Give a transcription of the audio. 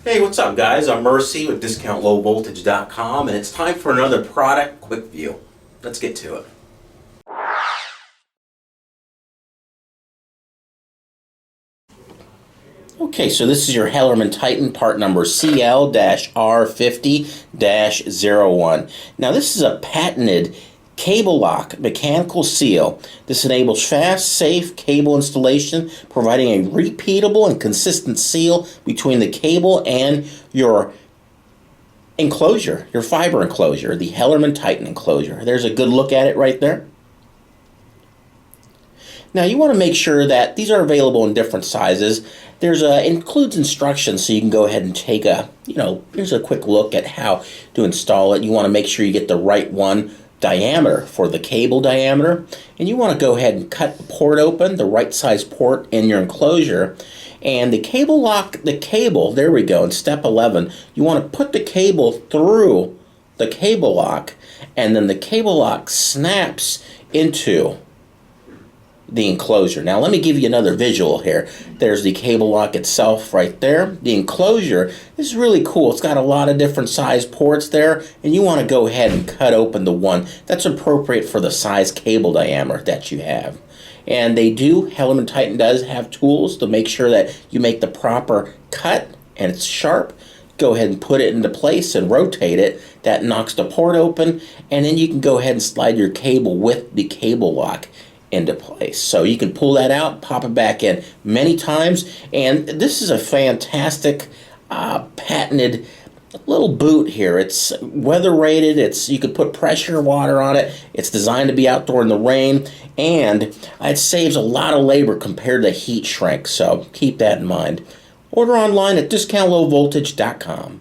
Hey, what's up guys? I'm Mercy with DiscountLowVoltage.com, and it's time for another product quick view. Let's get to it. Okay, so this is your HellermannTyton part number CL-R50-01. Now this is a patented cable lock mechanical seal. This enables fast, safe cable installation, providing a repeatable and consistent seal between the cable and your enclosure, your fiber enclosure, the HellermannTyton enclosure. There's a good look at it right there. Now you want to make sure that these are available in different sizes. There's includes instructions, so you can go ahead and take here's a quick look at how to install it. You want to make sure you get the right one diameter for the cable diameter, and you want to go ahead and cut the port open, the right size port in your enclosure, and the cable lock, there we go, in step 11, you want to put the cable through the cable lock, and then the cable lock snaps into the enclosure. Now let me give you another visual here. There's the cable lock itself right there. The enclosure is really cool. It's got a lot of different size ports there, and you want to go ahead and cut open the one that's appropriate for the size cable diameter that you have. And HellermannTyton does have tools to make sure that you make the proper cut and it's sharp. Go ahead and put it into place and rotate it. That knocks the port open, and then you can go ahead and slide your cable with the cable lock into place. So you can pull that out, pop it back in many times, and this is a fantastic patented little boot here. It's weather rated, you could put pressure water on it, it's designed to be outdoor in the rain, and it saves a lot of labor compared to heat shrink, so keep that in mind. Order online at DiscountLowVoltage.com.